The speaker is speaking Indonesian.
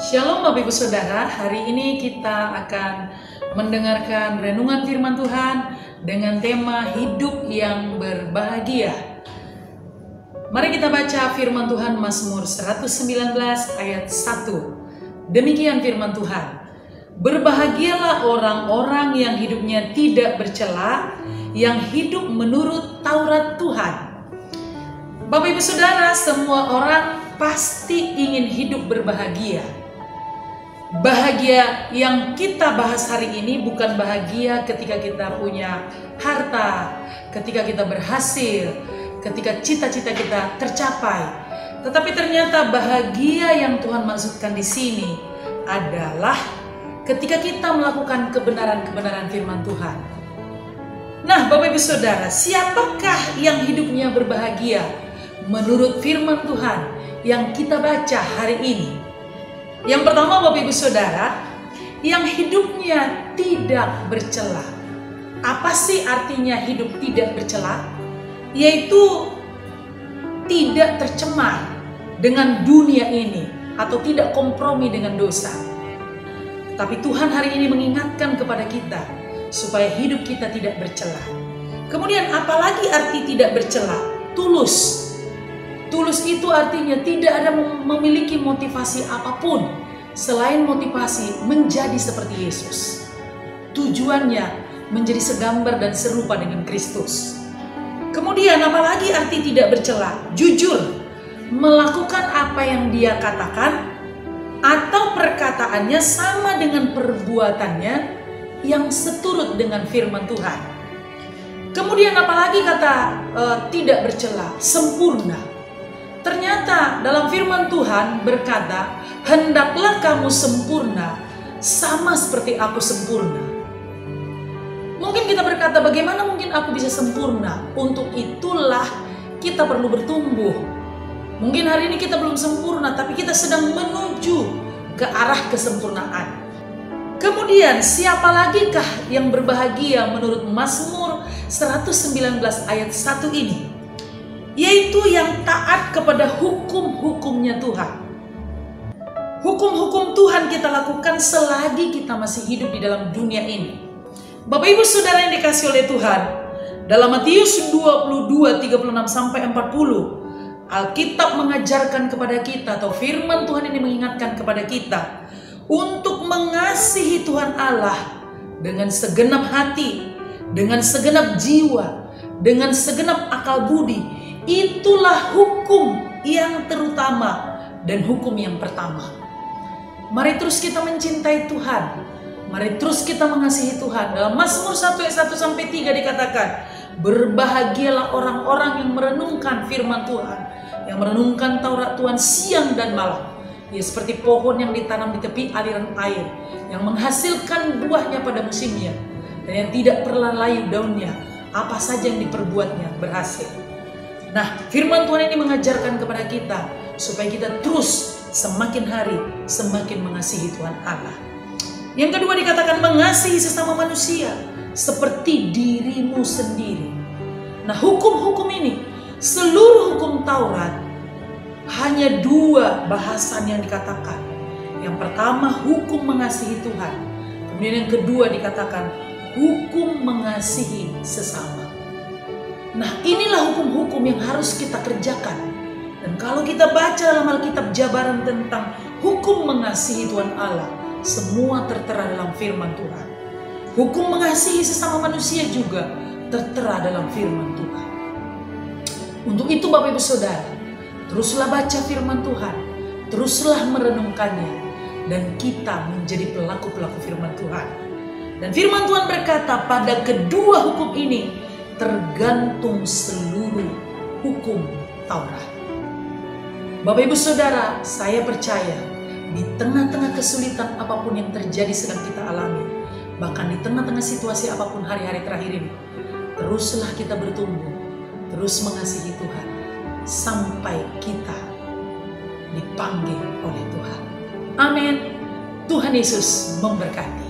Shalom Bapak Ibu Saudara, hari ini kita akan mendengarkan renungan firman Tuhan dengan tema hidup yang berbahagia. Mari kita baca firman Tuhan Mazmur 119 ayat 1. Demikian firman Tuhan. Berbahagialah orang-orang yang hidupnya tidak bercela, yang hidup menurut Taurat Tuhan. Bapak Ibu Saudara, semua orang pasti ingin hidup berbahagia. Bahagia yang kita bahas hari ini bukan bahagia ketika kita punya harta, ketika kita berhasil, ketika cita-cita kita tercapai. Tetapi ternyata bahagia yang Tuhan maksudkan di sini adalah ketika kita melakukan kebenaran-kebenaran firman Tuhan. Nah, Bapak Ibu Saudara, siapakah yang hidupnya berbahagia menurut firman Tuhan yang kita baca hari ini? Yang pertama, Bapak Ibu Saudara, yang hidupnya tidak bercela. Apa sih artinya hidup tidak bercela? Yaitu tidak tercemar dengan dunia ini atau tidak kompromi dengan dosa. Tapi Tuhan hari ini mengingatkan kepada kita supaya hidup kita tidak bercela. Kemudian apalagi arti tidak bercela? Tulus. Tulus itu artinya tidak ada memiliki motivasi apapun selain motivasi menjadi seperti Yesus. Tujuannya menjadi segambar dan serupa dengan Kristus. Kemudian apalagi arti tidak bercela? Jujur, melakukan apa yang dia katakan atau perkataannya sama dengan perbuatannya yang seturut dengan firman Tuhan. Kemudian apalagi kata tidak bercela? Sempurna. Ternyata dalam firman Tuhan berkata, hendaklah kamu sempurna sama seperti aku sempurna. Mungkin kita berkata, bagaimana mungkin aku bisa sempurna? Untuk itulah kita perlu bertumbuh. Mungkin hari ini kita belum sempurna, tapi kita sedang menuju ke arah kesempurnaan. Kemudian siapa lagikah yang berbahagia menurut Mazmur 119 ayat 1 ini? Yaitu yang taat kepada hukum-hukumnya Tuhan. Hukum-hukum Tuhan kita lakukan selagi kita masih hidup di dalam dunia ini. Bapak Ibu Saudara yang dikasihi oleh Tuhan, dalam Matius 22:36-40, Alkitab mengajarkan kepada kita, atau firman Tuhan ini mengingatkan kepada kita untuk mengasihi Tuhan Allah dengan segenap hati, dengan segenap jiwa, dengan segenap akal budi. Itulah hukum yang terutama dan hukum yang pertama. Mari terus kita mencintai Tuhan. Mari terus kita mengasihi Tuhan. Dalam Mazmur 1 ayat 1-3 dikatakan, berbahagialah orang-orang yang merenungkan firman Tuhan, yang merenungkan Taurat Tuhan siang dan malam. Ya, seperti pohon yang ditanam di tepi aliran air, yang menghasilkan buahnya pada musimnya, dan yang tidak pernah layu daunnya. Apa saja yang diperbuatnya berhasil. Nah, firman Tuhan ini mengajarkan kepada kita supaya kita terus semakin hari semakin mengasihi Tuhan Allah. Yang kedua dikatakan mengasihi sesama manusia seperti dirimu sendiri. Nah, hukum-hukum ini, seluruh hukum Taurat, hanya dua bahasan yang dikatakan. Yang pertama hukum mengasihi Tuhan. Kemudian yang kedua dikatakan hukum mengasihi sesama. Nah, inilah hukum-hukum yang harus kita kerjakan. Dan kalau kita baca dalam Alkitab jabaran tentang hukum mengasihi Tuhan Allah, semua tertera dalam firman Tuhan. Hukum mengasihi sesama manusia juga tertera dalam firman Tuhan. Untuk itu Bapak Ibu Saudara, teruslah baca firman Tuhan, teruslah merenungkannya, dan kita menjadi pelaku-pelaku firman Tuhan. Dan firman Tuhan berkata, pada kedua hukum ini tergantung seluruh hukum Taurat. Bapak Ibu Saudara, saya percaya di tengah-tengah kesulitan apapun yang terjadi sedang kita alami, bahkan di tengah-tengah situasi apapun hari-hari terakhir ini, teruslah kita bertumbuh, terus mengasihi Tuhan sampai kita dipanggil oleh Tuhan. Amin. Tuhan Yesus memberkati.